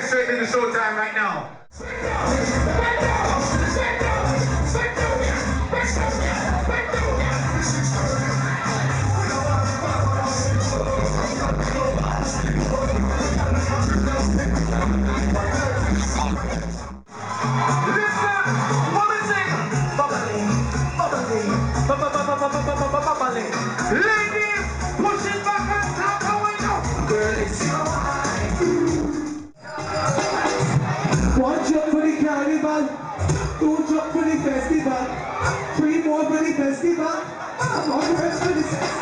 get straight into showtime right now. Ladies, push it back and start going up. Girl, it's your eye. One jump for the carnival, two jump for the festival, three more for the festival, and one rest for the festival.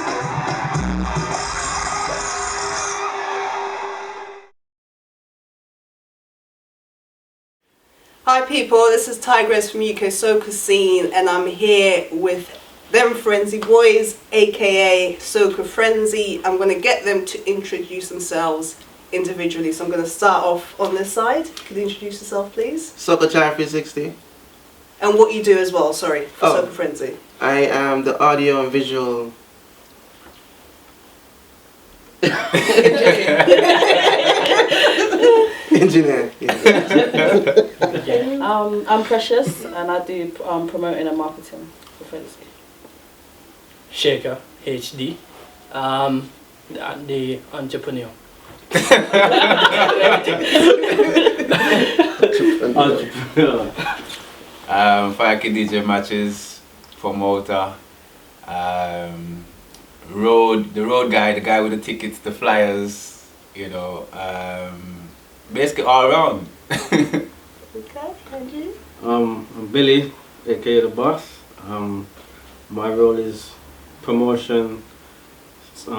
Hi people, this is Tigeress from UK Soca Scene, and I'm here with them Frenzy Boys, aka Soca Frenzy. I'm going to get them to introduce themselves individually, so I'm going to start off on this side. Could you introduce yourself please? Soca Channel 360. And what you do as well, sorry, for Soca Frenzy. I am the audio and visual engineer. Okay. I'm Precious and I do promoting and marketing for Frenzy. Shaker HD, the entrepreneur. Fire Kid DJ matches, promoter, the road guy, the guy with the tickets, the flyers, you know, basically all around. Okay, and you? I'm Billy, aka the boss. My role is promotion. I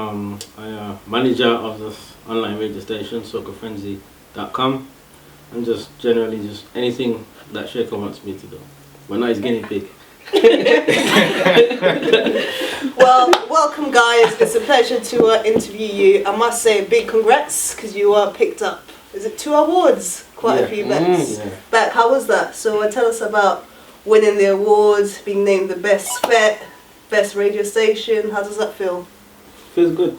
am manager of this online radio station, SocaFrenzy.com, and just generally just anything that Shaker wants me to do. We're not his guinea pig. Well, welcome guys. It's a pleasure to interview you. I must say big congrats because you picked up, is it 2 awards? Quite a few bets. Back, how was that? So tell us about winning the awards, being named the best vet, best radio station. How does that feel? Feels good.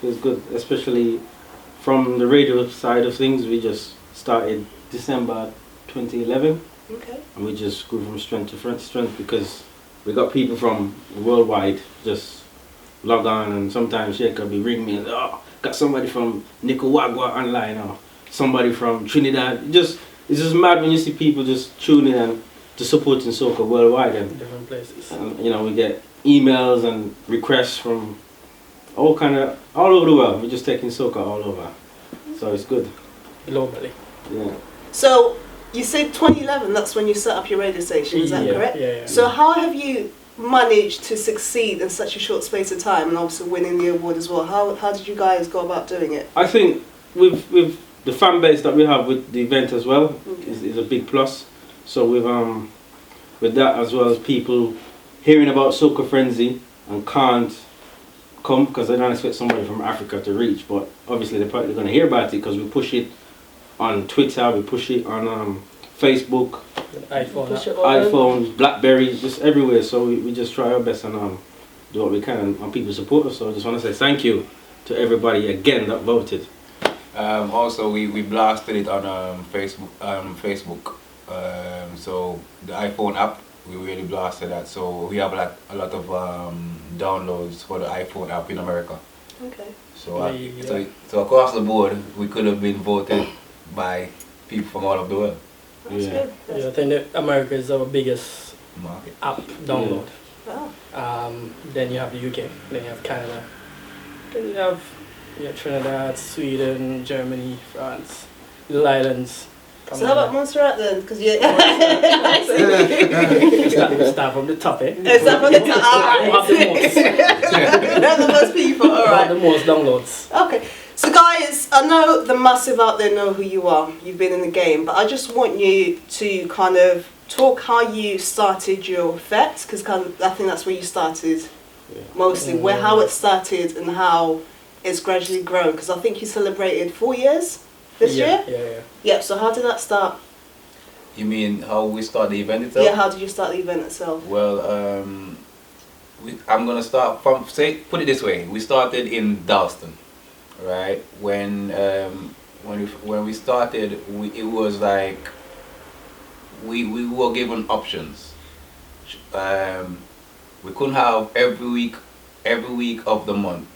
Feels good, especially from the radio side of things. We just started December 2011. Okay. And we just grew from strength to strength because we got people from worldwide just log on, and sometimes Shaker be ring me and got somebody from Nicaragua online or somebody from Trinidad. It's just mad when you see people just tuning in and just supporting soca worldwide, and Different places. and, you know, we get emails and requests from all over the world. We're just taking soca all over, so it's good. Globally. Yeah. So you said 2011. That's when you set up your radio station. Is that correct? Yeah. So how have you managed to succeed in such a short space of time, and also winning the award as well? How did you guys go about doing it? I think with the fan base that we have with the event as well is a big plus. So with that, as well as people hearing about Soca Frenzy and can't come because they don't expect somebody from Africa to reach, but obviously they're probably going to hear about it because we push it on Twitter, we push it on Facebook, iPhones, Blackberries, just everywhere. So we just try our best and do what we can, and people support us. So I just want to say thank you to everybody again that voted. Also, we blasted it on Facebook. So the iPhone app, we really blasted that. So we have like a lot of downloads for the iPhone app in America. Okay. So across the board, we could have been voted by people from all over the world. That's good. Yeah, I think that America is our biggest Market. app download. Wow. Then you have the UK, then you have Canada, then you have Trinidad, Sweden, Germany, France, Little Islands. So how about Montserrat then? Because you Start from the top, eh? Start from the top. Alright. The most people. Alright. The most downloads. Okay. So guys, I know the massive out there know who you are. You've been in the game, but I just want you to kind of talk how you started your fete, because I think that's where you started mostly. How it started and how it's gradually grown. Because I think you celebrated 4 years this year. Yeah. So how did that start? You mean how we start the event itself? Yeah. How did you start the event itself? Well, I'm gonna start from put it this way. We started in Dalston, right? When when we started, it was like we were given options. We couldn't have every week of the month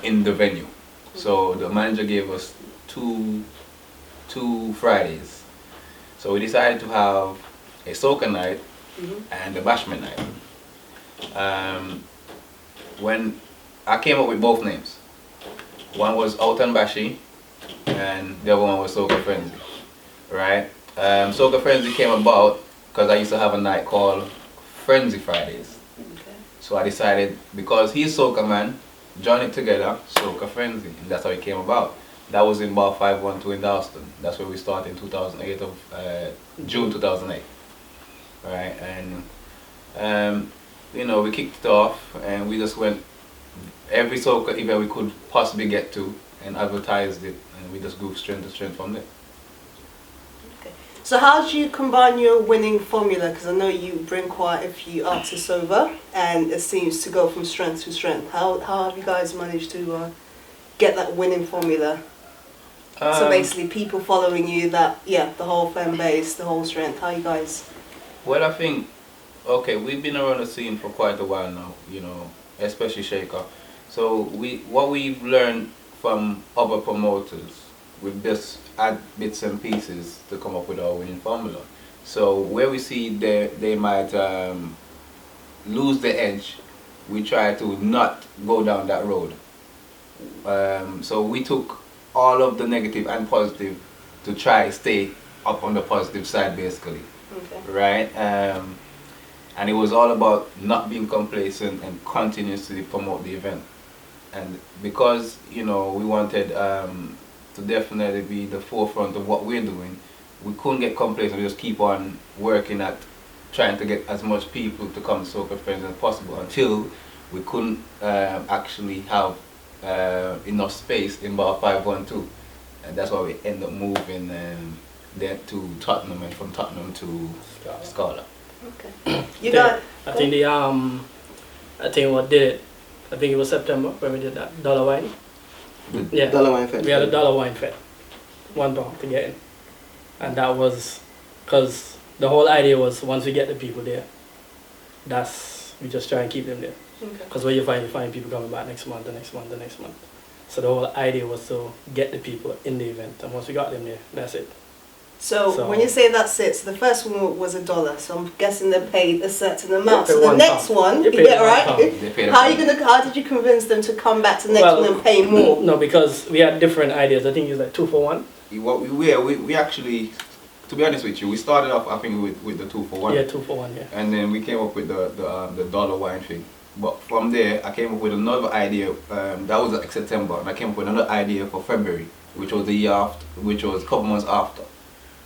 in the venue. So the manager gave us two Fridays. So we decided to have a soca night and a bashment night. When I came up with both names, one was Out and Bashi, and the other one was Soca Frenzy, right? Soca Frenzy came about because I used to have a night called Frenzy Fridays. Okay. So I decided, because he's Soca man, join it together, Soca Frenzy, and that's how it came about. That was in bar 512 in Dalston. That's where we started in 2008 of June 2008, right? And you know, we kicked it off, and we just went every soca event we could possibly get to and advertised it, and we just grew strength to strength from there. Okay. So how do you combine your winning formula? Because I know you bring quite a few artists over, and it seems to go from strength to strength. How have you guys managed to get that winning formula? So basically, people following you, the whole fan base, the whole strength. How you guys? Well, I think, okay, we've been around the scene for quite a while now, you know, especially Shaker. So what we've learned from other promoters, we just add bits and pieces to come up with our winning formula. So where we see they might lose the edge, we try to not go down that road. So we took all of the negative and positive to try stay up on the positive side, basically. Okay. Right? And it was all about not being complacent and continuously promote the event. And because, you know, we wanted to definitely be the forefront of what we're doing, we couldn't get complacent. We just keep on working at trying to get as much people to come to Soca Friends as possible until we couldn't actually have enough space in bar 512. And that's why we end up moving there to Tottenham, and from Tottenham to Scala. Okay. You got? I think what did it, I think it was September when we did that dollar wine. Yeah. Dollar Wine Fest. We had a dollar wine fed, £1 to get in. And that was because the whole idea was once we get the people there, we just try and keep them there. Because what you find people coming back next month, the next month, the next month. So the whole idea was to get the people in the event, and once we got them there, that's it. So when you say that's it, so the first one was $1, so I'm guessing they paid a certain amount. So the £1. next one, £1. right? How did you convince them to come back to the next one and pay more? No, because we had different ideas. I think it was like 2 for 1. We actually, to be honest with you, we started off I think with the 2 for 1. Yeah, 2 for 1. Yeah. And then we came up with the dollar wine thing. But from there, I came up with another idea. That was like September, and I came up with another idea for February, which was the year after, which was a couple months after,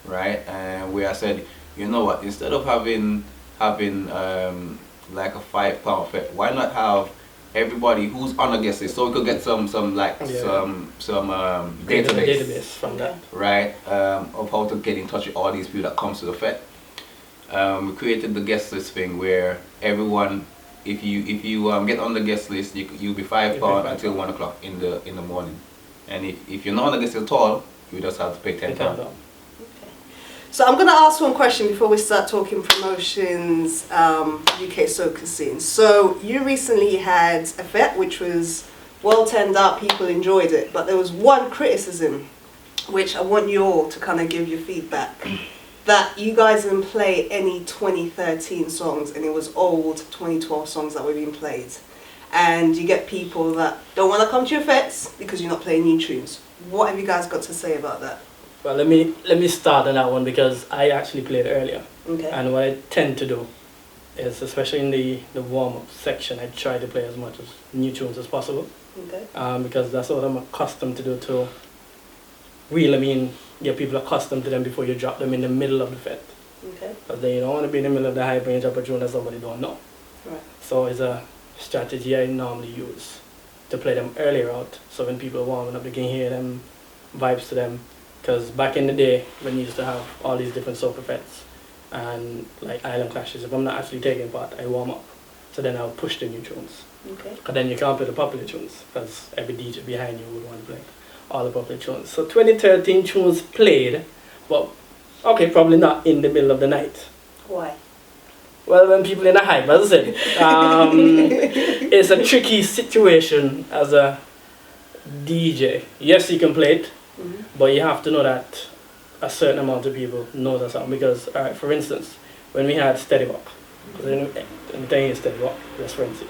right? And where I said, you know what? Instead of having like a £5 fete, why not have everybody who's on a guest list, so we could get some database from that, right? Of how to get in touch with all these people that comes to the fete. We created the guest list thing where everyone, if you get on the guest list, you'll be £5 until 1 o'clock in the morning, and if you're not on the guest list at all, you just have to pay £10. Okay. So I'm going to ask one question before we start talking promotions, UK soca scene. So you recently had a fete which was well turned out, people enjoyed it, but there was one criticism which I want you all to kind of give your feedback. That you guys didn't play any 2013 songs, and it was old 2012 songs that were being played. And you get people that don't want to come to your fetes because you're not playing new tunes. What have you guys got to say about that? Well, let me start on that one because I actually played earlier. Okay. And what I tend to do is, especially in the warm-up section, I try to play as much as new tunes as possible. Okay. Because that's what I'm accustomed to do to get people accustomed to them before you drop them in the middle of the fete. Okay. Because then you don't want to be in the middle of the hype and you drop a tune that somebody don't know. Right. So it's a strategy I normally use to play them earlier out, so when people are warming up, they can hear them vibes to them. Because back in the day, when you used to have all these different soca fetes and like island clashes, if I'm not actually taking part, I warm up. So then I'll push the new tunes. Okay. Because then you can't play the popular tunes, because every DJ behind you would want to play. all the popular tunes. So 2013 tunes played, but okay, probably not in the middle of the night. Why? Well, when people in a hype, as I said, it's a tricky situation as a DJ. Yes, you can play it, but you have to know that a certain amount of people know that song. Because, for instance, when we had Steady Walk, the thing is Steady Walk, that's Frenzy.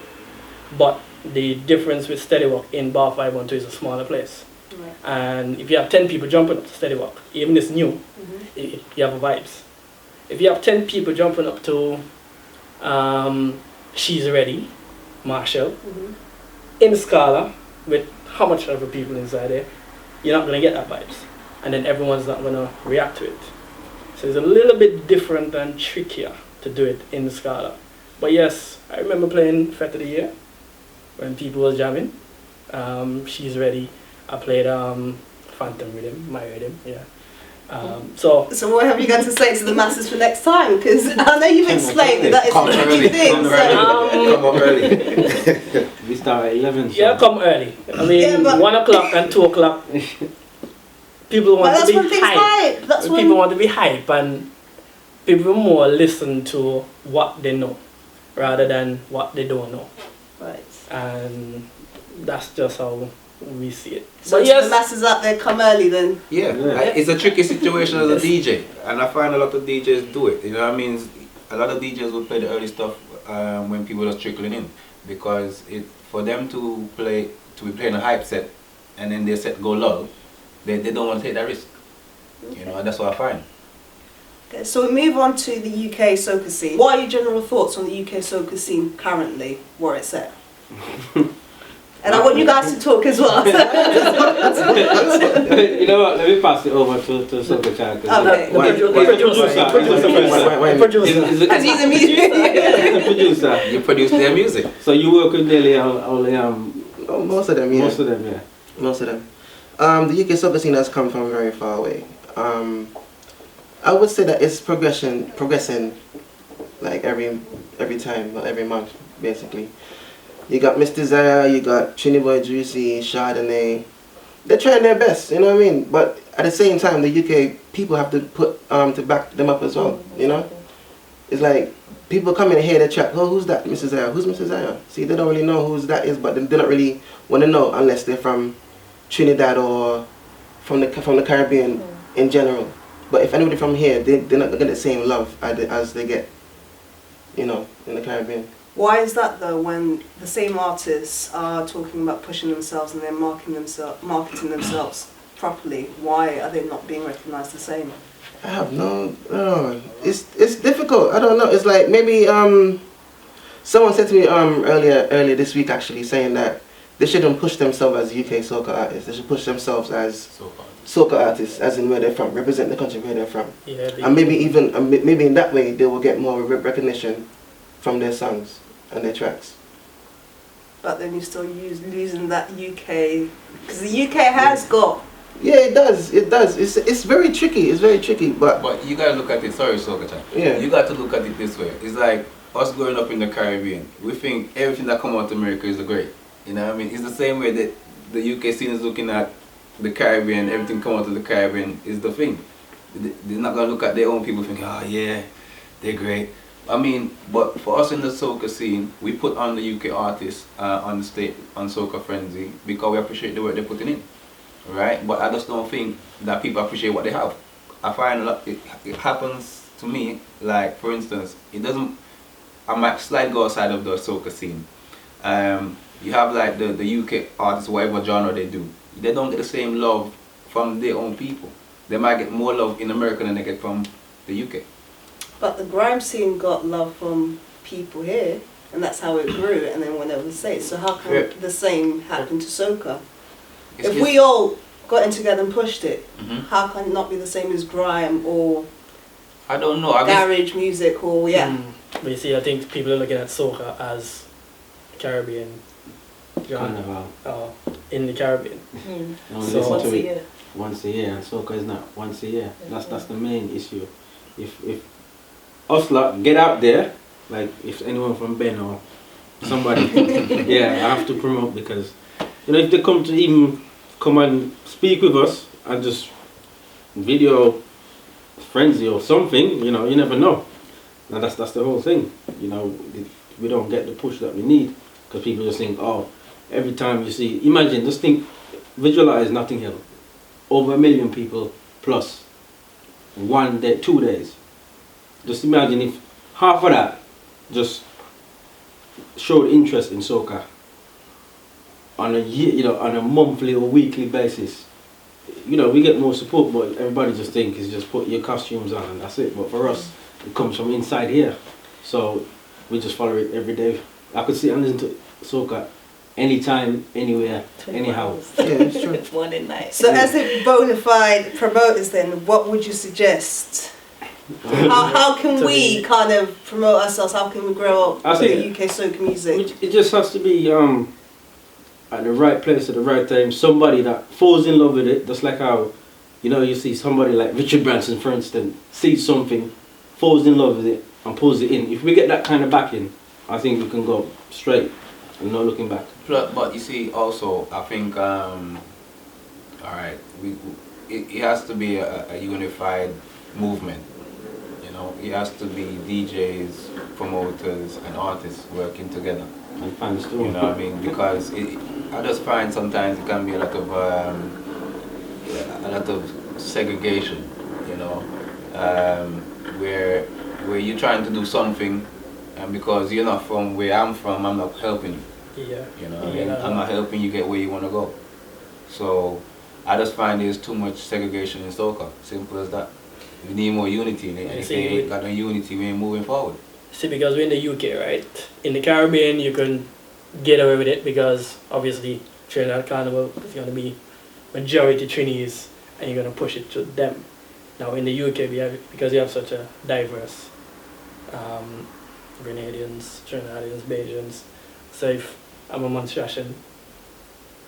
But the difference with Steady Walk in Bar 512 is a smaller place. Right. And if you have 10 people jumping up to Steady Walk, even if it's new, you have a vibes. If you have 10 people jumping up to She's Ready, Marshall, in Scala, with how much other people inside there, you're not going to get that vibes. And then everyone's not going to react to it. So it's a little bit different and trickier to do it in Scala. But yes, I remember playing Fete of the Year when people was jamming. She's Ready. I played Phantom Rhythm, my rhythm, yeah. So what have you got to say to the masses for next time? Because I know you've explained that it's a tricky thing. Come on early. We start at 11. So. yeah, come early. I mean, 1 o'clock and 2 o'clock. People want to be hype. People want to be hype, and people more listen to what they know rather than what they don't know. Right. And that's just how we see it. So but yes, the masses out there, come early then. Yeah, it's a tricky situation as a DJ, and I find a lot of DJs do it. You know what I mean? A lot of DJs will play the early stuff when people are trickling in, because for them to be playing a hype set, and then their set go low, they don't want to take that risk. You know, and that's what I find. Okay, so we move on to the UK soca scene. What are your general thoughts on the UK soca scene currently, where it's at? And I want you guys to talk as well. You know what? Let me pass it over to Soca Chan. Okay. Producer. Because he's a musician. The producer. You produce their music. So you work with nearly all Oh, most of them, yeah. most of them, yeah. Most of them. The UK soca scene has come from very far away. I would say that it's progressing like every time, or every month, basically. You got Miss Desire, you got Trini Boy Juicy, Chardonnay. They're trying their best, you know what I mean? But at the same time, the UK people have to put to back them up as well, you know? It's like people come in and hear the track, oh, who's that, Miss Desire? Who's Miss Desire? See, they don't really know who that is, but they don't really want to know unless they're from Trinidad or from the Caribbean in general. But if anybody from here, they're not getting the same love as they get, you know, in the Caribbean. Why is that though, when the same artists are talking about pushing themselves and they're marketing themselves properly? Why are they not being recognised the same? I have it's difficult. I don't know. It's like maybe someone said to me earlier this week actually, saying that they shouldn't push themselves as UK soca artists. They should push themselves as soca artists, as in where they're from, represent the country where they're from. Yeah, and maybe in that way they will get more recognition from their songs and their tracks. But then you're still losing that UK, because the UK has got. Yeah, it does. It's very tricky. It's very tricky. But you gotta look at it. Sorry, Soca Chan. Yeah. You got to look at it this way. It's like us growing up in the Caribbean. We think everything that come out of America is great. You know what I mean? It's the same way that the UK scene is looking at the Caribbean. Everything come out of the Caribbean is the thing. They're not gonna look at their own people thinking, oh yeah, they're great. I mean, but for us in the soca scene, we put on the UK artists on the stage on Soca Frenzy because we appreciate the work they're putting in, right? But I just don't think that people appreciate what they have. I find a lot, it happens to me, like for instance, I might slightly go outside of the soca scene. You have like the UK artists, whatever genre they do, they don't get the same love from their own people. They might get more love in America than they get from the UK. But the grime scene got love from people here, and that's how it grew, and then went over the States. So how can the same happen to soca? If we all got in together and pushed it, how can it not be the same as grime or I don't know. garage music or But you see, I think people are looking at soca as Caribbean genre in the Caribbean. So Once a year. Once a year, and soca is not once a year. That's the main issue. If us lot get out there, like if anyone from Ben or somebody, yeah, I have to promote, because you know if they come to even come and speak with us and just video Frenzy or something, you know, you never know. And that's the whole thing, you know, we don't get the push that we need because people just think, oh, every time you see, imagine, just think, visualize Notting Hill, over 1 million people plus, 1 day, 2 days. Just imagine if half of that just showed interest in soca on a year, you know, on a monthly or weekly basis. You know, we get more support, but everybody just think is just put your costumes on and that's it. But for us, it comes from inside here, so we just follow it every day. I could sit and listen to soca anytime, anywhere, anyhow. Yeah, it's true. Morning, night. So as a bona fide promoters then, what would you suggest? How can we kind of promote ourselves? How can we grow I up think the UK soca music? it just has to be at the right place at the right time. Somebody that falls in love with it, just like how, you know, you see somebody like Richard Branson, for instance, sees something, falls in love with it, and pulls it in. If we get that kind of backing, I think we can go straight and no looking back. But you see, also, I think, alright, it has to be a unified movement. You know, it has to be DJs, promoters, and artists working together. And fans too. You know what I mean? Because I just find sometimes it can be a lot of segregation. You know, where you're trying to do something, and because you're not from where I'm from, I'm not helping you. Yeah. You know what I mean? I'm not helping you get where you want to go. So I just find there's too much segregation in soca. Simple as that. We need more unity, and if they ain't got no unity, we ain't moving forward. See, because we're in the UK, right? In the Caribbean, you can get away with it because obviously Trinidad Carnival is going to be majority Trinis, and you're going to push it to them. Now in the UK, because you have such a diverse Grenadians, Trinidadians, Bajans. So if I'm a monstration,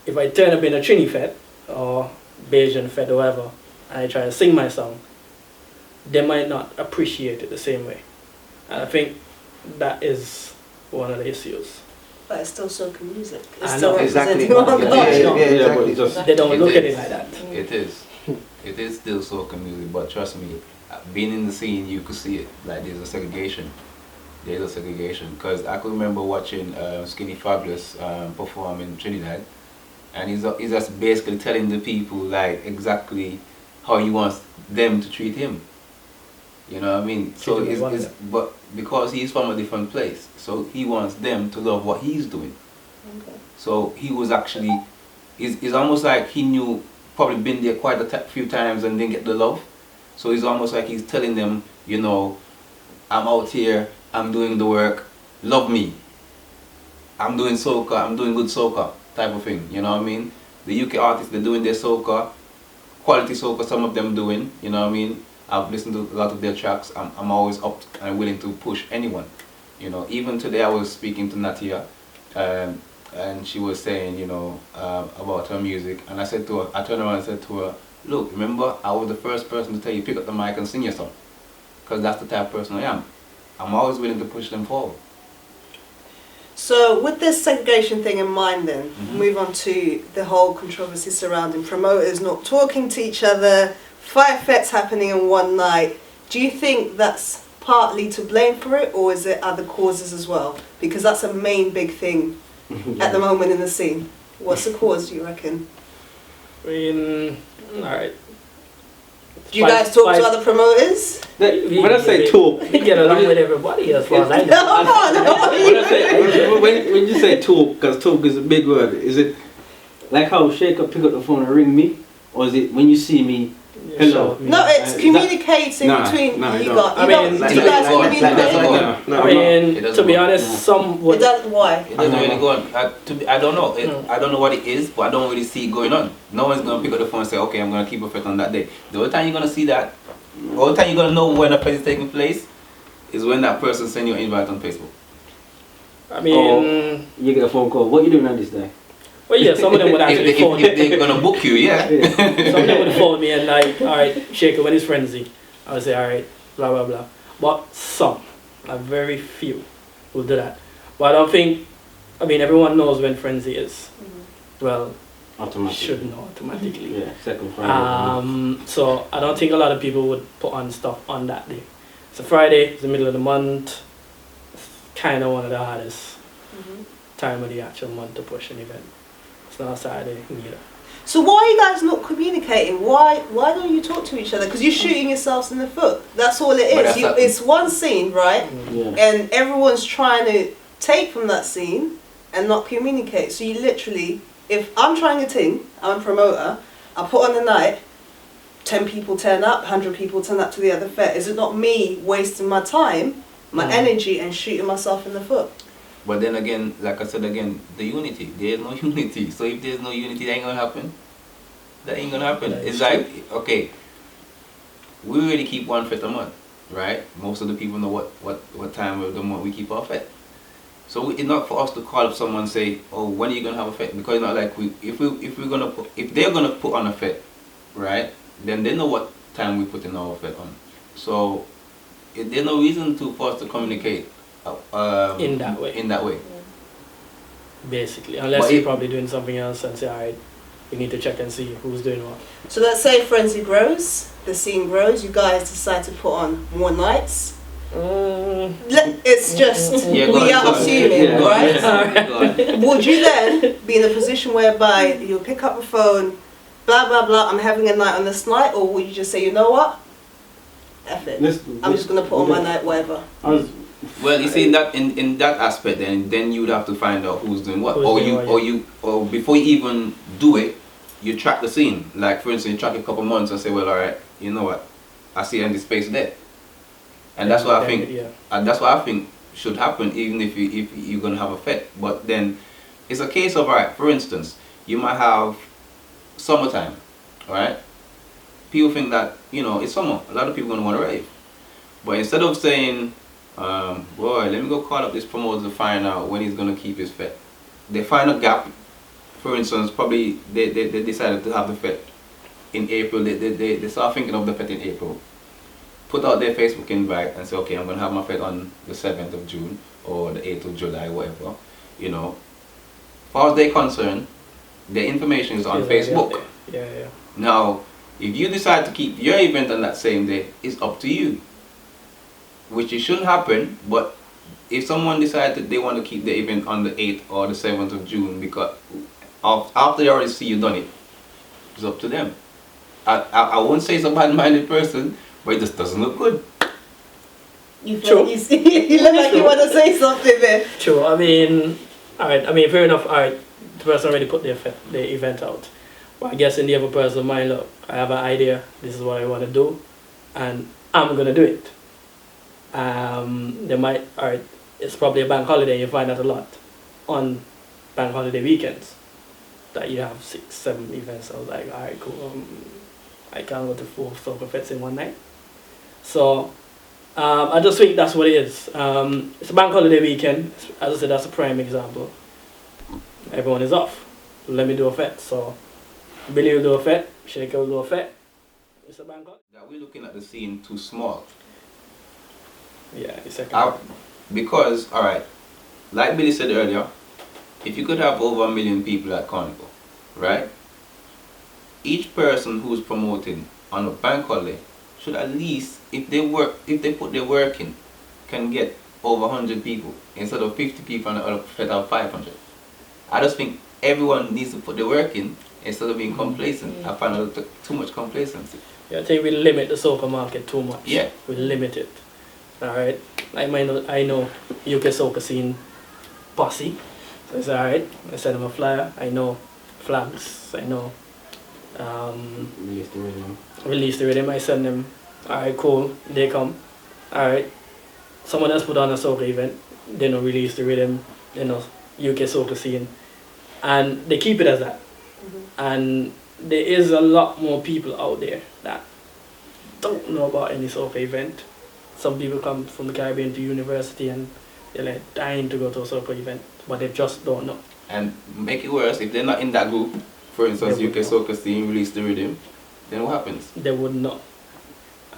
if I turn up in a Trini fete or Bajan fete or whatever, and I try to sing my song, they might not appreciate it the same way. And I think that is one of the issues. But it's still soca music. It's I still know. Exactly. representing our Yeah, culture. exactly. Just They don't It look at is. it like that. It is. It is still soca music, but trust me, being in the scene, you could see it. Like there's a segregation. There's a segregation. Because I could remember watching Skinny Fabulous perform in Trinidad, and he's just basically telling the people like exactly how he wants them to treat him. You know what I mean? So but because he's from a different place, so he wants them to love what he's doing. Okay. So he was actually, it's almost like he knew, probably been there quite a few times and didn't get the love. So it's almost like he's telling them, you know, I'm out here, I'm doing the work, love me. I'm doing soca, I'm doing good soca type of thing, you know what I mean? The UK artists, they're doing their soca, quality soca, some of them doing, you know what I mean? I've listened to a lot of their tracks. I'm always up and willing to push anyone. You know, even today I was speaking to Natia, and she was saying, you know, about her music. And I said to her, I turned around and said to her, look, remember, I was the first person to tell you pick up the mic and sing your song. Because that's the type of person I am. I'm always willing to push them forward. So with this segregation thing in mind then, move on to the whole controversy surrounding promoters not talking to each other, 5 fetes happening in one night. Do you think that's partly to blame for it, or is it other causes as well? Because that's a main big thing at the moment in the scene. What's the cause, do you reckon? I mean, alright. Do you guys talk to other promoters? When I say talk, We get along with everybody as far as I know. No. when you say talk, because talk is a big word, is it like how Shaker pick up the phone and ring me, or is it when you see me? Hello. No, it's communicating between you guys. I mean, you guys communicate. I mean, to be honest, some would. Why? It doesn't really go on. I don't know. I don't know what it is, but I don't really see it going on. No one's going to pick up the phone and say, okay, I'm going to keep a fete on that day. The only time you're going to see that, the only time you're going to know when a fete is taking place, is when that person sends you an invite on Facebook. I mean, you get a phone call. What are you doing on this day? well, yeah, some of them would actually phone If they're going to book you, yeah. Some of them would phone me and like, alright, Shaker, when it's Frenzy? I would say, alright, blah, blah, blah. But some, like very few, will do that. But I don't think, I mean, everyone knows when Frenzy is. Well, Automatically. should know automatically. Yeah, second Friday. So I don't think a lot of people would put on stuff on that day. It's a Friday, it's the middle of the month. It's kind of one of the hardest time of the actual month to push an event. It's not a Saturday neither. So why are you guys not communicating? Why don't you talk to each other? Because you're shooting yourselves in the foot. That's all it But is. that's It's one scene, right? Yeah. And everyone's trying to take from that scene and not communicate. So you literally, if I'm trying a thing, I'm a promoter, I put on the night, 10 people turn up, 100 people turn up to the other fair. Is it not me wasting my time, my energy, and shooting myself in the foot? But then again, like I said again, the unity. There's no unity. So if there's no unity, that ain't gonna happen. That ain't gonna happen. That It's is like, okay, we really keep one fete a month, right? Most of the people know what time of the month we keep our fete. So it's not for us to call up someone and say, oh, when are you gonna have a fete? Because it's not like if they're gonna put on a fete, right? Then they know what time we put in our fete on. So there's no reason for us to communicate In that way. In that way. Basically. Unless But you're it- probably doing something else and say, alright, we need to check and see who's doing what. So let's say frenzy grows, the scene grows, you guys decide to put on more nights. It's just, Yeah, go we on, are go on. assuming, Yeah. right? Go on. Would you then be in a position whereby you'll pick up the phone, blah, blah, blah, I'm having a night on this night, or would you just say, you know what? F it. I'm just going to put on my night, whatever. Well, you see in that aspect, then you would have to find out who's doing what, Who's doing what, or before you even do it, you track the scene. Like for instance, you track a couple months and say, well, all right, you know what, I see empty space there, and that's what I think. Yeah. And that's what I think should happen, even if you're gonna have a fete. But then it's a case of, all right, for instance, you might have summertime, all right. People think that it's summer. A lot of people gonna want to rave, but instead of saying, boy, let me go call up this promoter to find out when he's gonna keep his fete, they find a gap. For instance, probably they decided to have the fete in April. They start thinking of the fete in April. Put out their Facebook invite and say, okay, I'm gonna have my fete on the 7th of June or the 8th of July, whatever. As far as they're concerned, their information is on Facebook. Yeah. Now, if you decide to keep your event on that same day, it's up to you. Which it shouldn't happen, but if someone decides that they want to keep the event on the 8th or the 7th of June because after they already see you done it, it's up to them. I won't say it's a bad-minded person, but it just doesn't look good. You look like you want to say something there. True. I mean, alright. I mean, fair enough. Alright, the person already put the event out. But I guess in the other person's mind, look, I have an idea. This is what I want to do, and I'm gonna do it. They might. Alright, it's probably a bank holiday. You find that a lot on bank holiday weekends. That you have 6, 7 events. I was like, alright, cool. I can't go to 4 Soca fetes in one night. So I just think that's what it is. It's a bank holiday weekend. As I said, that's a prime example. Everyone is off. Let me do a fete. So Billy will do a fete. Shaker will do a fete. It's a bank holiday. That we're looking at the scene too small. Yeah, it's second. Because, alright, like Billy said earlier, if you could have over 1 million people at Carnival, right? Each person who's promoting on a bank holiday should at least, if they put their work in, can get over 100 people instead of 50 people on the other fete of 500. I just think everyone needs to put their work in instead of being complacent. I find too much complacency. Yeah, I think we limit the Soca market too much. Yeah. We limit it. Alright. I know UK Soca scene posse. So it's alright. I send them a flyer. I know flags. I know release the rhythm. I send them. Alright, cool. They come. Alright. Someone else put on a Soca event. They don't release the rhythm. UK Soca scene. And they keep it as that. And there is a lot more people out there that don't know about any Soca event. Some people come from the Caribbean to university and they're like dying to go to a Soca event, but they just don't know. And make it worse, if they're not in that group, for instance, UK Soca scene release the rhythm, then what happens? They would not.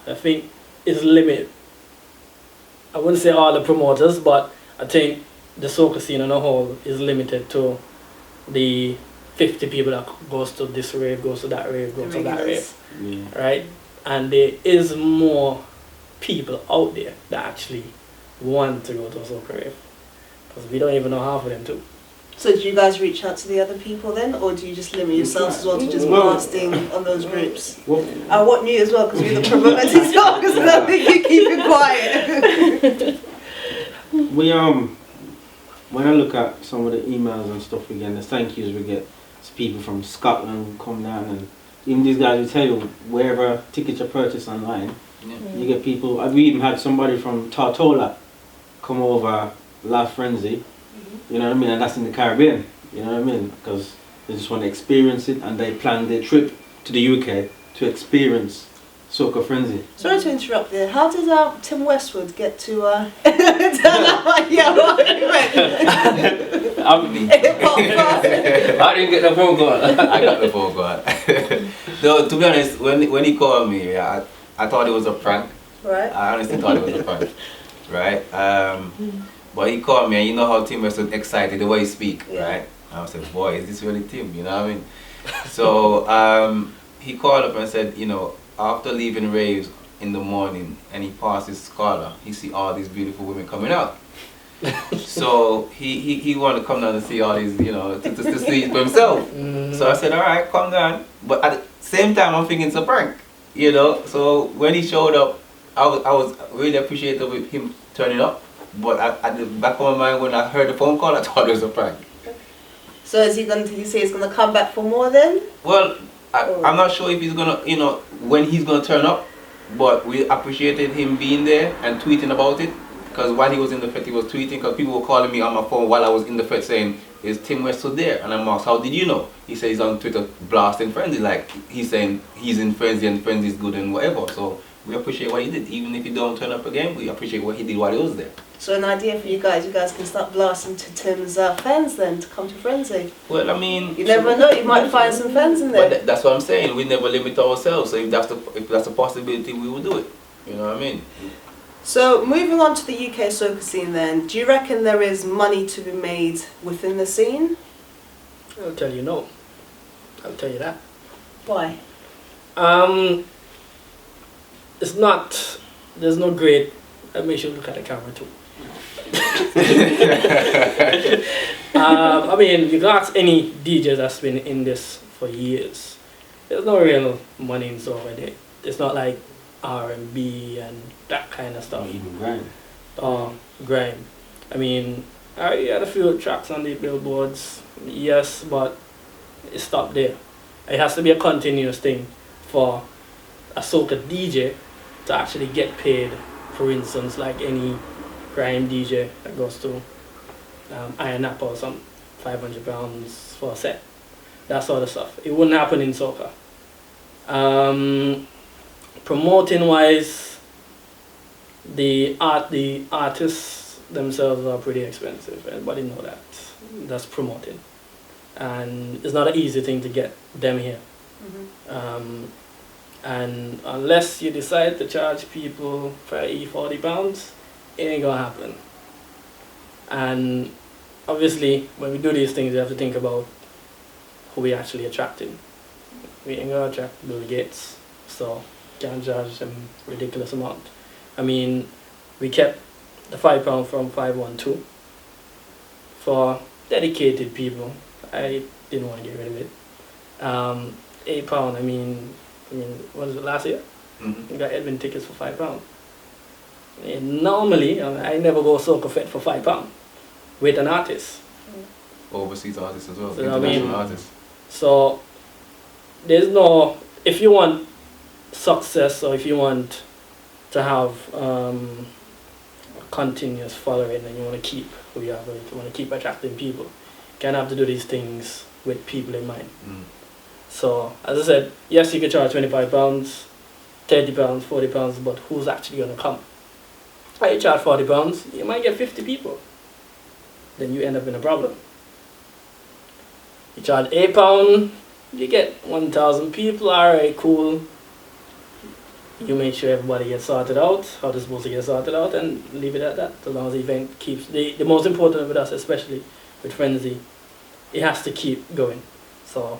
I think it's limited. I wouldn't say all the promoters, but I think the Soca scene on a whole is limited to the 50 people that goes to this rave, goes to that rave, goes to that rave, Yeah. right? And there is more people out there that actually want to go to a soca rave, because we don't even know half of them too. So do you guys reach out to the other people then, or do you just limit yourselves as well to just Well- blasting on those groups? Well, I want you as well, because you're the promoter, because I don't think you keep it quiet. we when I look at some of the emails and stuff again, the thank yous we get, it's people from Scotland who come down, and even these guys will tell you wherever tickets are purchased online, you get people. We even had somebody from Tortola come over Laugh Frenzy, you know what I mean, and that's in the Caribbean, you know what I mean, because they just want to experience it, and they planned their trip to the UK to experience Soca Frenzy. Sorry to interrupt there. How did Tim Westwood get to turn up? Yeah, what I didn't get the phone call. I got the phone call. No, to be honest, when he called me, I thought it was a prank. Right. I honestly thought it was a prank. Right? But he called me, and you know how Tim was so excited, the way he speak, right? I said, boy, is this really Tim? You know what I mean? So he called up and said, you know, after leaving raves in the morning and he passed his scholar, he see all these beautiful women coming out. So he wanted to come down and see all these, you know, to see it for himself. So I said, all right, come down. But at the same time, I'm thinking it's a prank, you know. So when he showed up, I was really appreciative of him turning up. But at the back of my mind, when I heard the phone call, I thought it was a prank. So did he say he's going to come back for more then? Well, I'm not sure if he's going to, you know, when he's going to turn up. But we appreciated him being there and tweeting about it. Because while he was in the fete, he was tweeting, because people were calling me on my phone while I was in the fete saying, is Tim Westwood there? And I'm asked, how did you know? He says he's on Twitter blasting Frenzy, like he's saying he's in Frenzy and Frenzy's good and whatever. So we appreciate what he did. Even if he don't turn up again, we appreciate what he did while he was there. So an idea for you guys can start blasting to Tim's fans then, to come to Frenzy. Well, I mean, You never know, you might find some fans in there. but that's what I'm saying. We never limit ourselves. So if that's a possibility, we will do it. You know what I mean? So moving on to the UK soca scene then, do you reckon there is money to be made within the scene? I'll tell you no. I'll tell you that. Why? It's not, there's no great, let me look at the camera too. I mean, you can ask any DJ that's been in this for years. There's no real money in soca there. It's not like R&B and that kind of stuff. Even grime. Grime. I mean, I had a few tracks on the billboards, yes, but it stopped there. It has to be a continuous thing for a soca DJ to actually get paid. For instance, like any grime DJ that goes to Iron Apple or some £500 for a set. That sort of stuff. It wouldn't happen in soca. Promoting wise, the artists themselves are pretty expensive. Everybody know that. That's promoting, and it's not an easy thing to get them here. And unless you decide to charge people £40, it ain't gonna happen. And obviously, when we do these things, we have to think about who we actually attracting. We ain't gonna attract Bill Gates, so can't charge them ridiculous amount. I mean, we kept the £5 from 512 for dedicated people. I didn't want to get rid of it. £8. I mean, what was it, last year? We got Edmund tickets for £5. And normally, I never go soca fete for £5 with an artist. Overseas artists as well, So, international artists. So there's no, if you want success or if you want to have a continuous following and you want to keep who you have, or you want to keep attracting people, you kind of have to do these things with people in mind. So as I said, yes, you can charge £25, £30, £40, but who's actually going to come? If you charge £40, you might get 50 people. Then you end up in a problem. You charge £8, you get 1,000 people, alright, cool. You make sure everybody gets sorted out, how they're supposed to get sorted out, and leave it at that. As long as the event keeps, the most important with us, especially with Frenzy, it has to keep going. So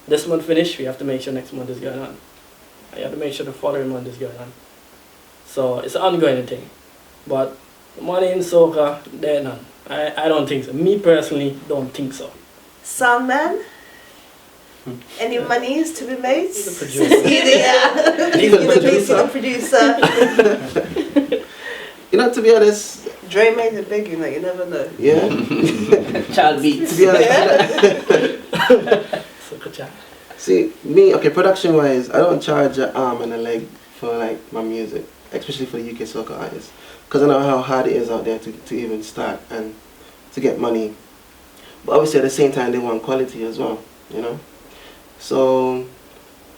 this month finished, we have to make sure next month is going on. And you have to make sure the following month is going on. So it's an ongoing thing. But money in soca, there none. I don't think so. Me personally don't think so. Soundman? Any monies to be made? He's a producer. He's the producer. You know, to be honest, Dre made it big, you know, you never know. yeah. Child beats. To be honest, Soca child. see, me, okay, production-wise, I don't charge an arm and a leg for like my music, especially for the UK soca artists, because I know how hard it is out there to even start and to get money. But obviously at the same time, they want quality as well, you know. So,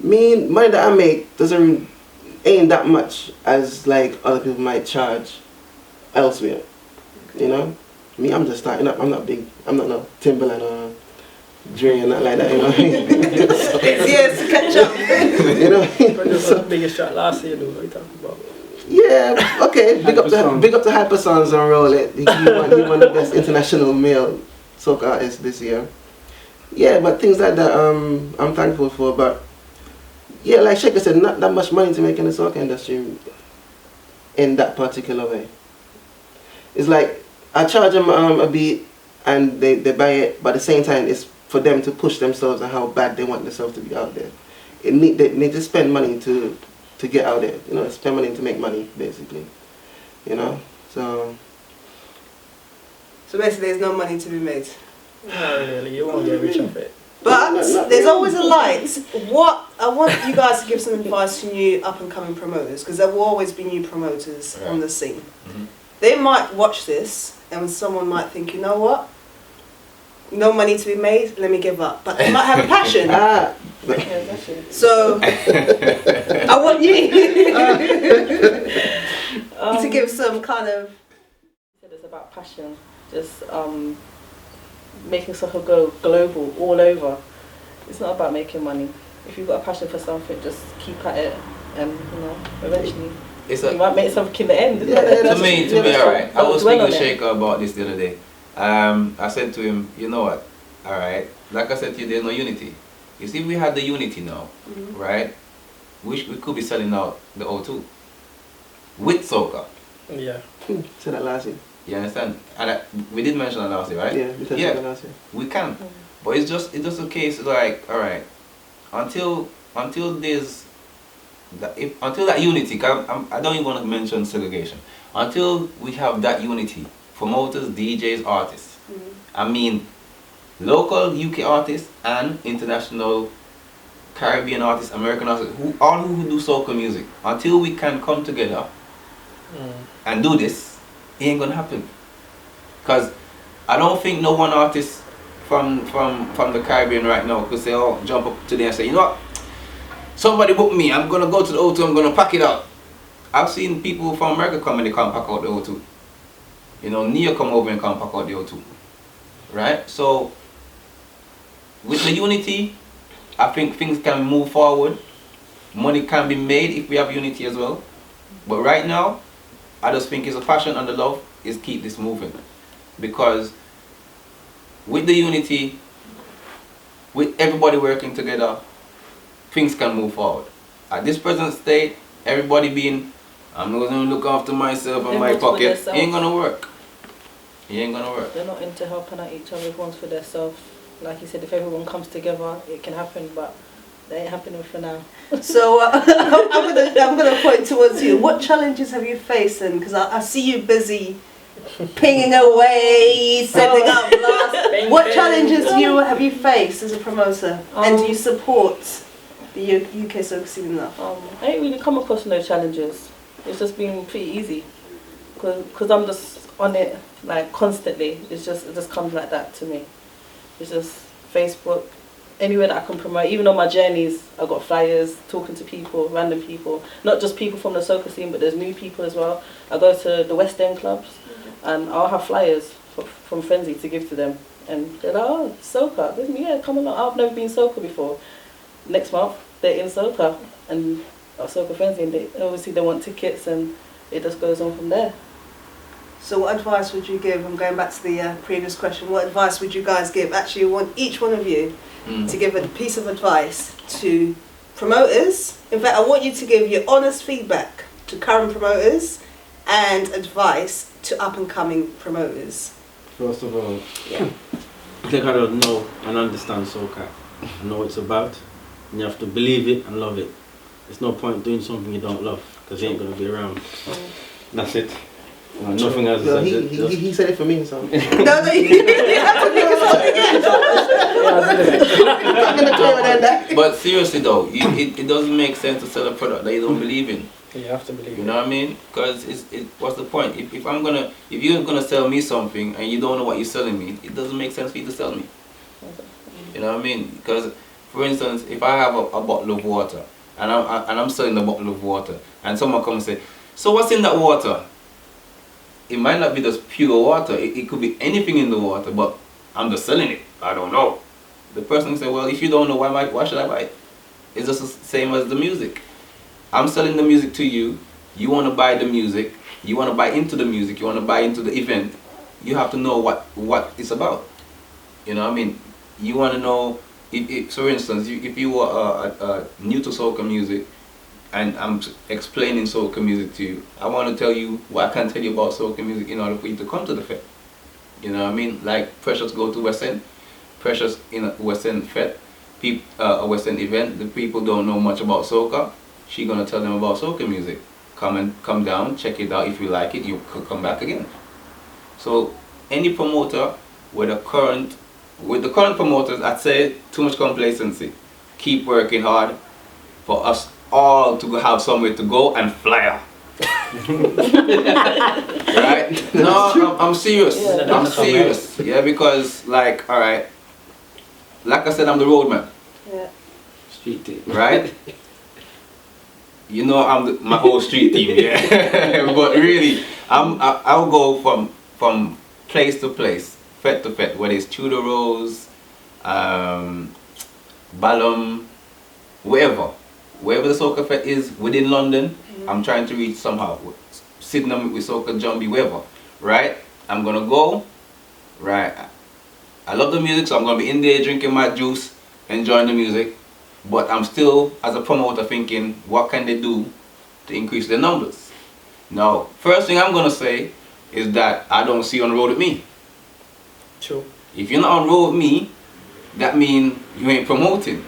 money that I make ain't that much as like other people might charge elsewhere, you know. Me, I'm just starting up. I'm not big. I'm not no Timberland or Dre and not like that, you know. It's years to catch up. You know. Producer the biggest track last year, though. What are you talking about? Yeah. Okay. Big up to Hypersons and Roll It. He won the best international male soca artist this year. Yeah, but things like that, I'm thankful for. But yeah, like Shaker said, not that much money to make in the soca industry in that particular way. It's like I charge them a beat and they buy it, but at the same time it's for them to push themselves and how bad they want themselves to be out there. They need to spend money to get out there, you know, spend money to make money basically, you know. So basically there's no money to be made. Not really, you won't get rich off it. But Not there's really. always a light. What I want you guys to give some advice to new up and coming promoters, because there will always be new promoters on the scene. Mm-hmm. They might watch this and someone might think, you know what? No money to be made, let me give up. But they might have a passion. Yeah, that's it. So I want you to give some kind of. It's about passion. Just making soca go global, all over. It's not about making money. If you've got a passion for something, just keep at it, and you know, eventually you might make something in the end. Yeah, To me, alright. I was Dwell speaking on to it. Shaker about this the other day. I said to him, you know what? Alright, like I said to you, there's no unity. You see, we have the unity now, right? We could be selling out the O2 with soca. Yeah. said that last year. You understand? And we did mention that last year, right? Yeah, we said that last year. We can, but it's just a case like, all right, until there's until that unity. I don't even want to mention segregation. Until we have that unity, promoters, DJs, artists. I mean, local UK artists and international Caribbean artists, American artists, who do soca music. Until we can come together and do this, it ain't gonna happen. Cause I don't think no one artist from the Caribbean right now could say, oh, jump up today and say, you know what, somebody book me, I'm gonna go to the O2, I'm gonna pack it out. I've seen people from America come and they can't pack out the O2. You know, Nia come over and can't pack out the O2. Right? So with the unity, I think things can move forward. Money can be made if we have unity as well. But right now, I just think it's a passion and the love is keep this moving. Because with the unity, with everybody working together, things can move forward. At this present state, everybody being, I'm not going to look after myself and my pocket, it ain't going to work. It ain't going to work. They're not into helping out each other, everyone's for themselves. Like you said, if everyone comes together, it can happen, but they ain't happening for now. So I'm gonna point towards you. What challenges have you faced? Because I see you busy pinging away, setting up blast. What challenges have you faced as a promoter, and do you support the UK soca scene enough? I ain't really come across no challenges. It's just been pretty easy, cause I'm just on it like constantly. It just comes like that to me. It's just Facebook, anywhere that I can promote. Even on my journeys, I've got flyers, talking to people, random people. Not just people from the soca scene, but there's new people as well. I go to the West End clubs, and I'll have flyers from Frenzy to give to them. And they're like, oh, soca. Yeah, come along. I've never been soca before. Next month, they're in soca, and soca Frenzy, and they want tickets, and it just goes on from there. So what advice would you give? I'm going back to the previous question. What advice would you guys give? Actually, I want each one of you to give a piece of advice to promoters. In fact, I want you to give your honest feedback to current promoters and advice to up-and-coming promoters. First of all, Yeah. they gotta know and understand soca and know what it's about. And you have to believe it and love it. There's no point doing something you don't love because you ain't gonna be around. That's it. Nothing else. No, he said it for me, so. No, you have to think of something again. But seriously though, it doesn't make sense to sell a product that you don't believe in. You have to believe You it. know what I mean? Because what's the point? If you're gonna sell me something and you don't know what you're selling me, it doesn't make sense for you to sell me. You know what I mean? Because, for instance, if I have a bottle of water and I'm selling the bottle of water, and someone comes and say, "So what's in that water?" It might not be just pure water. It could be anything in the water, but I'm just selling it. I don't know. The person will say, "Well, if you don't know, why should I buy it?" It's just the same as the music. I'm selling the music to you. You want to buy the music. You want to buy into the music. You want to buy into the event. You have to know what it's about. You know what I mean? You want to know, if for instance, if you were new to soca music, and I'm explaining soca music to you, I want to tell you what I can tell you about soca music in order for you to come to the fete. You know what I mean? Like Precious go to West End. Precious in a West End fete, a West End event. The people don't know much about soca. She gonna tell them about soca music. Come down, check it out. If you like it, you could come back again. So any promoter with the current promoters, I'd say too much complacency. Keep working hard for us all to have somewhere to go and flyer. Right? No, I'm serious. Yeah, I'm serious. Yeah, because like, alright, like I said, I'm the roadman. Yeah. Street team. Right? You know I'm my whole street team, yeah. But really, I'll go from place to place, fete to fete, whether it's Tudor Rose, Balham, wherever the soca fete is within London, I'm trying to reach somehow. Sydenham with soca, Jumbie, wherever, right? I'm gonna go, right? I love the music, so I'm gonna be in there drinking my juice, enjoying the music. But I'm still, as a promoter, thinking, what can they do to increase their numbers? Now, first thing I'm going to say is that I don't see you on the road with me. True. If you're not on the road with me, that means you ain't promoting.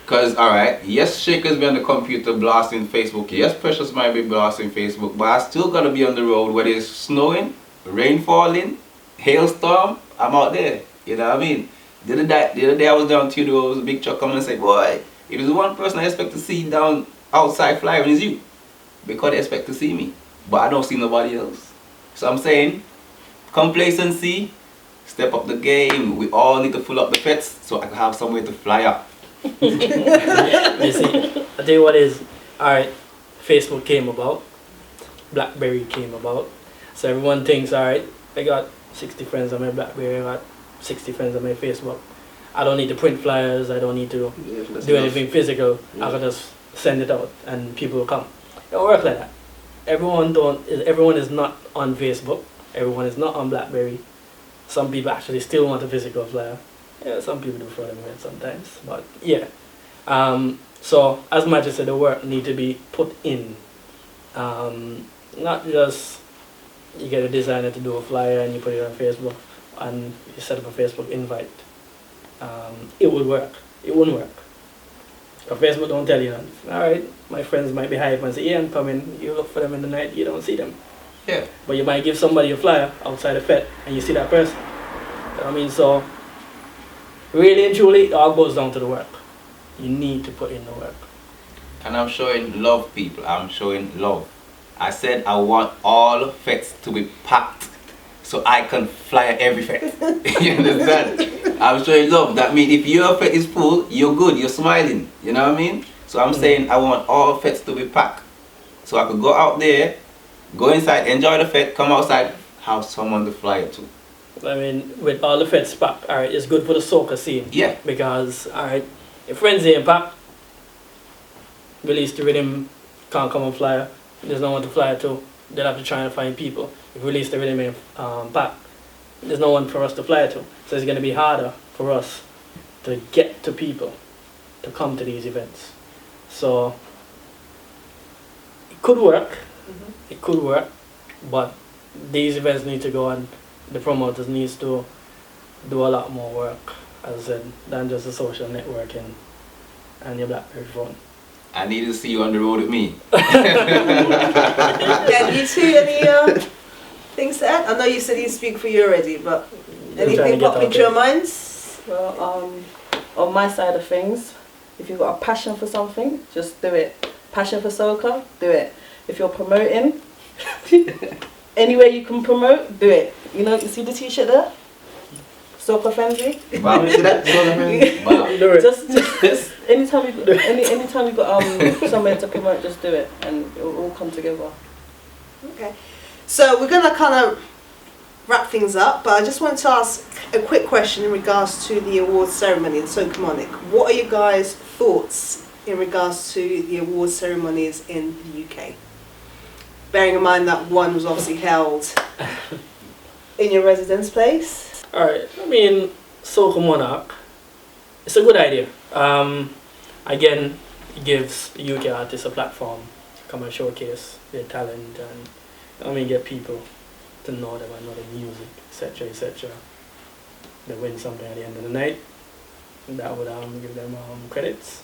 Because, alright, yes, Shaker's be on the computer blasting Facebook. Yes, Precious might be blasting Facebook. But I still got to be on the road, whether it's snowing, rain falling, hailstorm, I'm out there. You know what I mean? The other day I was down Tudor Rose, a big truck come and say, "Boy, if there's one person I expect to see down outside flying, it's you." Because they expect to see me. But I don't see nobody else. So I'm saying, complacency, step up the game. We all need to fill up the fetes so I can have somewhere to fly up. You see, I tell you what is, alright, Facebook came about, BlackBerry came about, so everyone thinks, alright, I got 60 friends on my BlackBerry, I got 60 friends on my Facebook. I don't need to print flyers, I don't need to do anything physical, I can just send it out and people will come. It don't work like that. Everyone is not on Facebook, everyone is not on BlackBerry. Some people actually still want a physical flyer. Yeah, some people do throw them away sometimes, but yeah. So as much as the work need to be put in, not just you get a designer to do a flyer and you put it on Facebook and you set up a Facebook invite. It would work. It wouldn't work. But Facebook don't tell you that. Alright, my friends might be hype and say, "Yeah, I'm coming." You look for them in the night, you don't see them. Yeah. But you might give somebody a flyer outside the fete and you see that person. You know what I mean? So really and truly, it all goes down to the work. You need to put in the work. And I'm showing love, people. I'm showing love. I said I want all fetes to be packed so I can fly every fete. You understand? I'm showing love. That means if your fete is full, you're good, you're smiling. You know what I mean? So I'm saying I want all fetes to be packed. So I could go out there, go inside, enjoy the fete, come outside, have someone to fly it to. I mean, with all the fetes packed, alright, it's good for the soca scene. Yeah. Because, alright, if friends ain't packed, release the rhythm, can't come on flyer, there's no one to fly to, they'll have to try and find people. If release the rhythm ain't packed, there's no one for us to fly to. So it's going to be harder for us to get to people to come to these events. So it could work. It could work, but these events need to go on. The promoters needs to do a lot more work, as I said, than just the social networking and your BlackBerry phone. I need to see you on the road with me. Yeah, you two, any things to add? I know you said you speak for you already, but anything pop into your minds? Well, on my side of things, if you've got a passion for something, just do it. Passion for soca, do it. If you're promoting, anywhere you can promote, do it. You know, you see the t-shirt there? Soca Frenzy? Wow. See that? Wow. Just anytime you got somewhere to promote, just do it, and it will all come together. Okay. So we're gonna kind of wrap things up, but I just wanted to ask a quick question in regards to the awards ceremony in Soca Monic. What are you guys' thoughts in regards to the awards ceremonies in the UK? Bearing in mind that one was obviously held in your residence place. Alright, I mean, Soca Monarch, it's a good idea. Again, it gives UK artists a platform to come and showcase their talent and get people to know them and know their music, etc., etc. They win something at the end of the night. That would give them credits,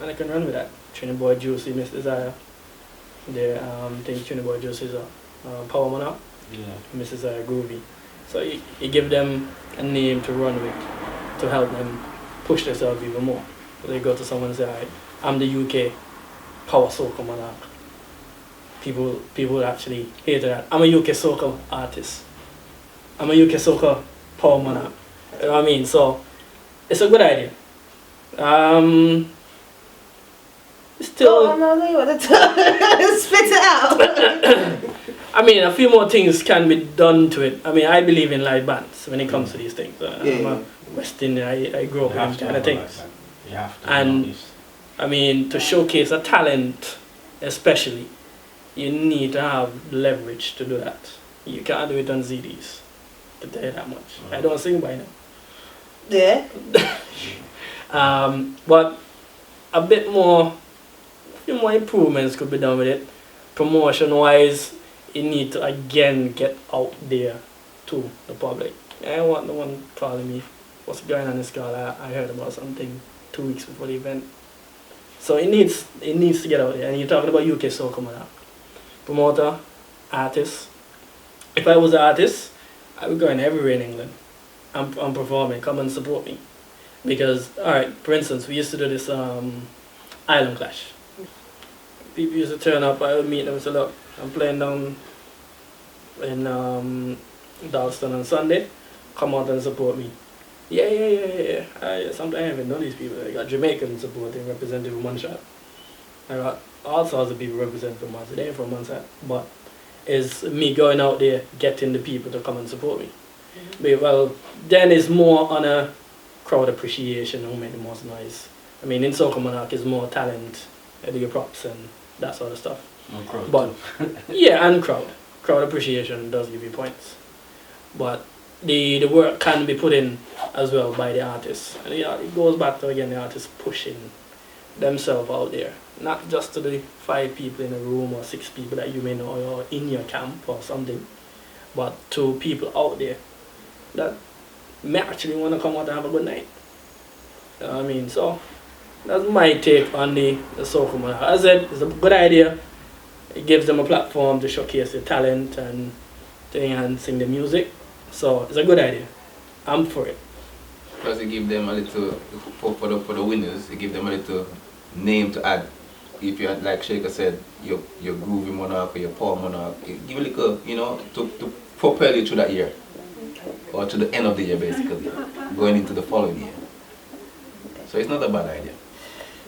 and they can run with that. Trinity Boy Juicy, Miss Desire. They think Trinity Boy Juicy is a Power Monarch. Yeah. Miss Desire Groovy. So you give them a name to run with, to help them push themselves even more. So they go to someone and say, "Alright, I'm the UK Power Soca Monarch." People would actually hear that. I'm a UK Soca artist. I'm a UK Soca Power Monarch. You know what I mean? So it's a good idea. Still, No, you want to spit it out. I mean, a few more things can be done to it. I mean, I believe in live bands when it comes to these things. I'm a West Indian, I grew up with these kind of things. You have to. And I mean, to showcase a talent, especially, you need to have leverage to do that. You can't do it on CDs. I can tell you that much. I don't sing by now. Yeah. But a few more improvements could be done with it. Promotion-wise, you need to again get out there to the public. I don't want no one calling me, "What's going on in this call? I heard about something 2 weeks before the event." So it needs to get out there. And you're talking about UK Soul coming up. Promoter, artist. If I was an artist, I would go in everywhere in England. I'm performing. Come and support me. Because, alright, for instance, we used to do this Island Clash. People used to turn up, I would meet them and say, "Look, I'm playing down in Dalston on Sunday. Come out and support me." Yeah. Sometimes I even know these people. I got Jamaicans supporting, representing from one shot. I got all sorts of people representing from one. They ain't from one side. But it's me going out there, getting the people to come and support me. But, well, then it's more on a crowd appreciation, who made the most noise. I mean, in Soca Monarch is more talent, do your props and that sort of stuff. Crowd But yeah, and crowd appreciation does give you points. But the work can be put in as well by the artists, and it goes back to again the artists pushing themselves out there, not just to the 5 people in a room or 6 people that you may know or in your camp or something, but to people out there that may actually want to come out and have a good night. You know what I mean? So that's my take on the Soca Monarch. As I said, it's a good idea. It gives them a platform to showcase their talent and to enhancing the music. So it's a good idea. I'm for it. Plus it give them a little, for the winners, it give them a little name to add. If you had, like Shaker said, your groovy monarch or your power monarch, it give a little, to propel you through that year. Or to the end of the year basically, going into the following year. So it's not a bad idea.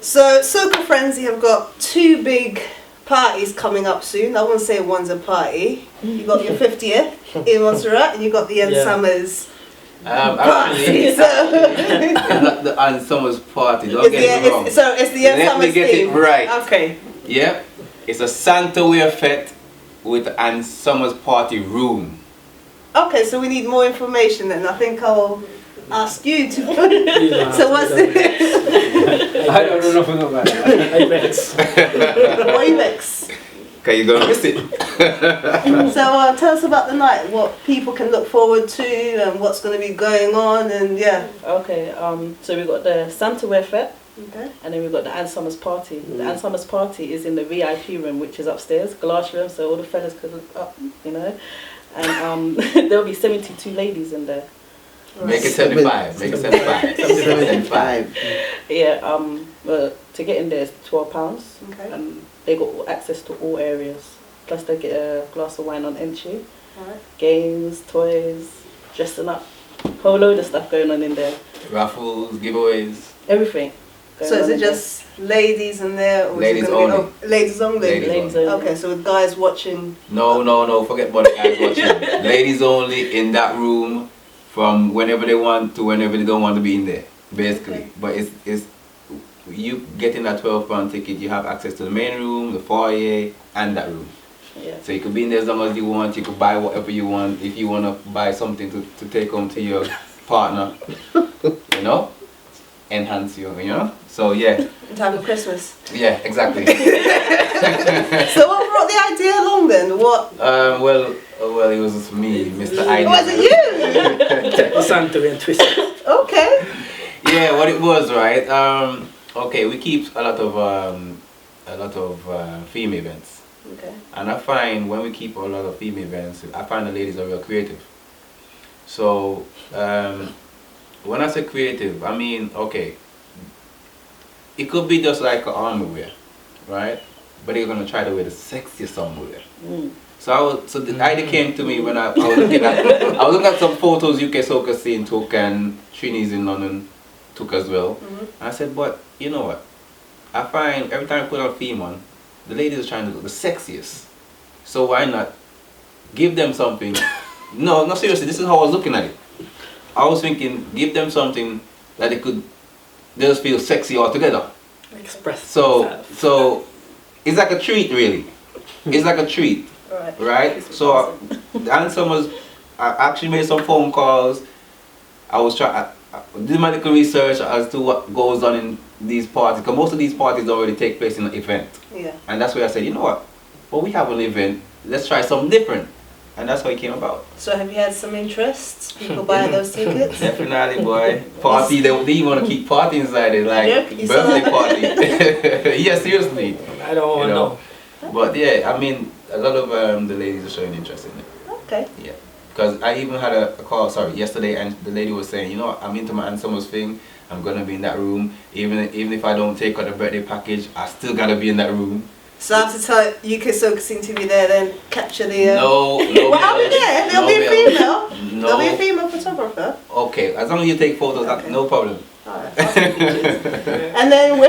So Soca Frenzy have got 2 big parties coming up soon. I wouldn't say one's a party. You got your 50th in Montserrat, and you got the Ann Summers party. It's not the Ann Summers party. Don't get me wrong. So it's the Ann Summers Let me get theme. it right. Okay. Yeah, it's a Santa Wear Fete with Ann Summers party room. Okay, so we need more information then. I think I'll ask you to. Please don't So what's ask me, it? I don't know nothing about that. I vex. Webex. Okay, you're gonna miss it. So tell us about the night. What people can look forward to, and what's going to be going on, and yeah. Okay, so we got the Santa Wear Fete, Okay. and then we got the Ann Summers Party. The Ann Summers Party is in the VIP room, which is upstairs, glass room, so all the fellas could look up, you know. And there'll be 72 ladies in there. Make it 75. Make it 75. 75. Yeah, to get in there is £12, Okay. and they got access to all areas. Plus they get a glass of wine on entry, Alright. games, toys, dressing up, whole load of stuff going on in there. Raffles, giveaways. Everything. going So is on it in there. just ladies in there, or Ladies is it gonna only. Be, ladies only? Ladies only. Okay, so with guys watching. No, forget about the guys watching. Ladies only in that room from whenever they want to whenever they don't want to be in there, basically. Okay. But it's you getting that £12 ticket, you have access to the main room, the foyer, and that room. Yeah. So you could be in there as long as you want, you could buy whatever you want. If you want to buy something to take home to your partner, you know, enhance you, you know. So yeah, In time for Christmas. yeah, exactly. So what brought the idea along then? What? Well, it was me, Mr. Idea. Was it you? Take the Santa and twist it. Okay. Yeah, what it was, right? Okay, we keep a lot of theme events, Okay. and I find when we keep a lot of theme events, I find the ladies are real creative. So when I say creative, I mean, okay, it could be just like an army wear, right? But they're gonna try to wear the sexiest somewhere. So the idea came to me when I was looking at some photos UK Soca scene took and Trini's in London took as well. And I said, but you know what? I find every time I put a theme on, the ladies are trying to look the sexiest. So why not give them something? No, seriously, this is how I was looking at it. I was thinking, give them something that they could just feel sexy altogether. Express. So it's like a treat, really. It's like a treat, right? So Ann Summers, I actually made some phone calls. I was trying. I did my little research as to what goes on in these parties, because most of these parties already take place in an event. Yeah. And that's where I said, you know what? Well, we have an event. Let's try something different. And that's how it came about. So have you had some interest? People buying those tickets? Definitely, boy. Party, they want to keep party inside it, like Yep, you saw birthday that. party. Yeah, seriously. I don't want to know. But yeah, I mean, a lot of the ladies are showing interest in it. Okay. Yeah. Because I even had a call, yesterday, and the lady was saying, you know what, I'm into my Ann Summers thing. I'm going to be in that room. Even if I don't take out the birthday package, I still got to be in that room. So I have to tell UK Soca Scene to be there, then capture the. No, Well, I'll be there. There'll be a female. No. There'll be a female photographer. Okay, as long as you take photos, Okay. no problem. Alright. I'll take pictures. And then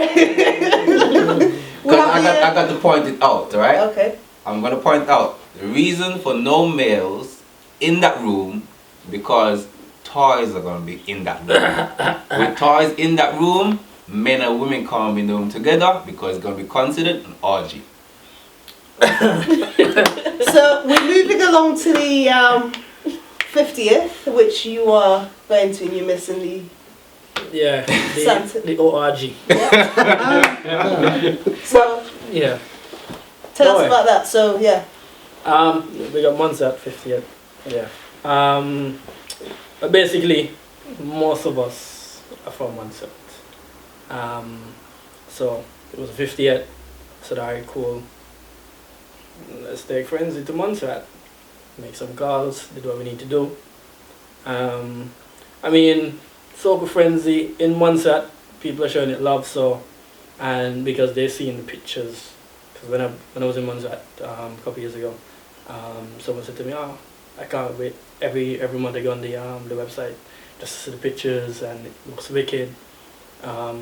Because I got to point it out, right? Okay. I'm going to point out the reason for no males in that room, because toys are going to be in that room. With toys in that room, men and women can't be in the room together because it's going to be considered an orgy. So we're moving along to the 50th, which you are going to, and you're missing the. Yeah, Santa. the ORG. So Yeah. tell us Boy. about that. So yeah. We got months at 50th. Yeah. But basically, most of us are from Montserrat. So it was 50th. So alright, cool. Let's take friends into Montserrat. Make some calls. Did what we need to do. I mean, Soca Frenzy in Montserrat, people are showing it love. So, and because they've seen the pictures. Because when I was in Montserrat a couple years ago, someone said to me, "Oh, I can't wait. Every month I go on the website just to see the pictures, and it looks wicked." I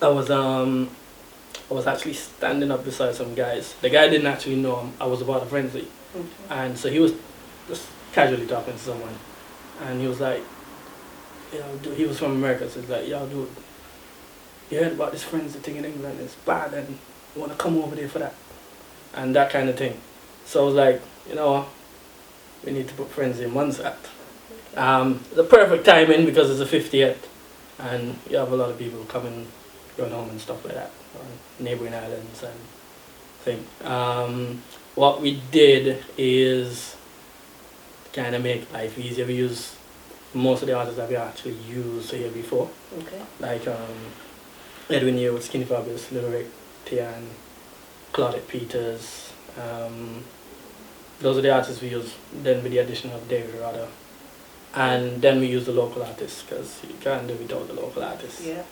was actually standing up beside some guys. The guy didn't actually know I was about a frenzy, and so he was just casually talking to someone, and he was like, you know, dude, he was from America, so he's like, "Yo, dude, you heard about this frenzy thing in England? It's bad, and you want to come over there for that," and that kind of thing. So I was like, you know, we need to put frenzy in Montserrat. The perfect timing because it's the 50th, and you have a lot of people coming, going home and stuff like that, on neighboring islands and thing. What we did is kind of make life easier. We use most of the artists that we actually used here before, Okay. like Edwin Year with Skinny Fabulous, Little Rick, Tian, Claudette Peters. Those are the artists we use. Then with the addition of David Rudder, and then we use the local artists because you can't do without the local artists. Yeah.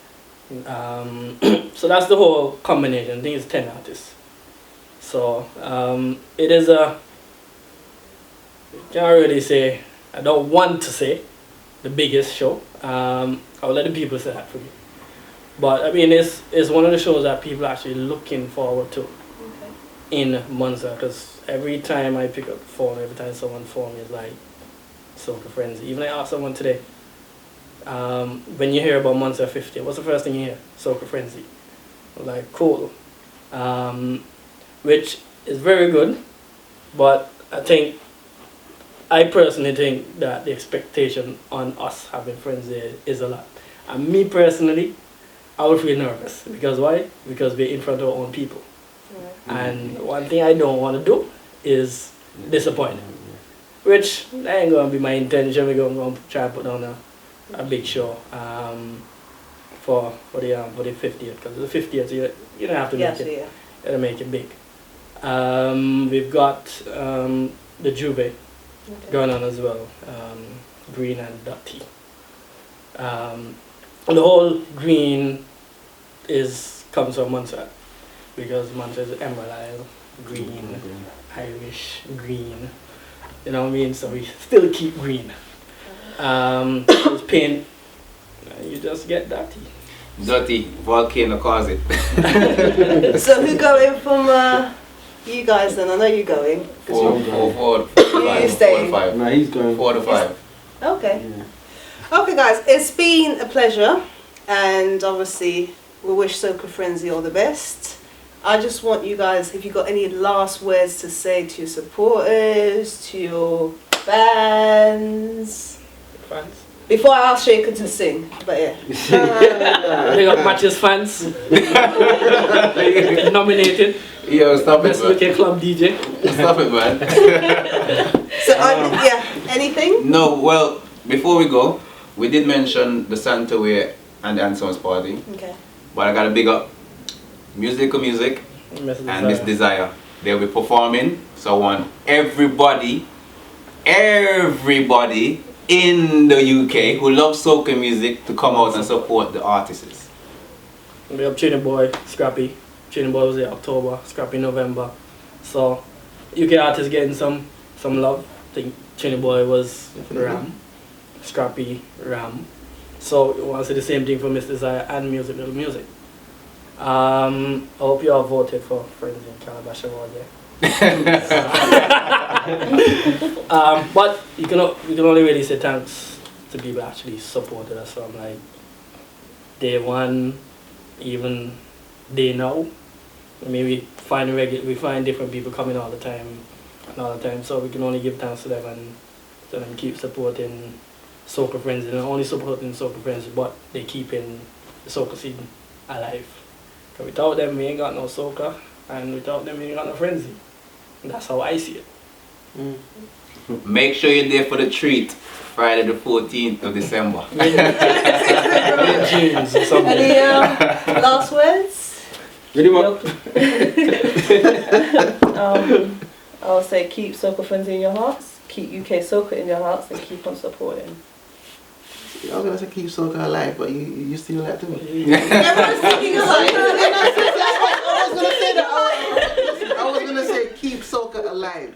So that's the whole combination. I think it's 10 artists. So it is a, can't really say, I don't want to say the biggest show. I'll let the people say that for me. But I mean, it's one of the shows that people are actually looking forward to in Monza, because every time I pick up the phone, every time someone phones me, it's like Soca Frenzy. Even I asked someone today, when you hear about Monza 50, what's the first thing you hear? Soca Frenzy. I'm like, cool. Which is very good, but I personally think that the expectation on us having Frenzy is a lot. And me personally, I would feel nervous. Because why? Because we're in front of our own people. And one thing I don't want to do is disappoint. Which ain't going to be my intention. We're going to try to put on a big show for the 50th. Because the 50th, you don't have to make it. You have to make it big. We've got the Juve going on as well. Green and Dirty. The whole green comes from Monza. Because Monza is Emerald Isle, green, Irish, green. You know what I mean? So we still keep green. It's paint, you just get dirty. Dirty, volcano cause it. So who going from you guys then? I know you're going. Four, You staying? 4 to 5. No, he's going 4 to 5. Okay. Yeah. Okay, guys, it's been a pleasure, and obviously we wish Soca Frenzy all the best. I just want you guys, if you've got any last words to say to your supporters, to your fans. Before I ask Shaker to sing, but yeah. We got Matches fans nominated. Yo, stop it, Best man. looking club DJ. Stop it, man. So, yeah, anything? No, well, before we go, we did mention the Santa Way and the Ansons party. Okay. But I gotta big up Musical Music and Miss Desire. They'll be performing, so I want everybody in the UK who loves soca music to come out and support the artists. We have Chini Boy, Scrappy. Chini Boy was in October, Scrappy November. So UK artists getting some love. I think Chini Boy was Ram, Scrappy, Ram. So we want to see the same thing for Miss Desire and Little Music. I hope you all voted for Friends in Calabash Award there. But we can only really say thanks to people who actually supported us from like day one, even day now. I mean, we find different people coming all the time, so we can only give thanks to them and to them keep supporting Soca Frenzy, and not only supporting Soca Frenzy, but they keeping the soca scene alive. Because without them, we ain't got no soca, and without them, we ain't got no Frenzy. And that's how I see it. Make sure you're there for the treat, Friday the 14th of December. Any last words? Ready, Mark? I'll say keep Soca Frenzy in your hearts, keep UK Soca in your hearts, and keep on supporting. I was gonna say keep soca alive, but you still like to me. Everyone's thinking alive. I was gonna say keep soca alive.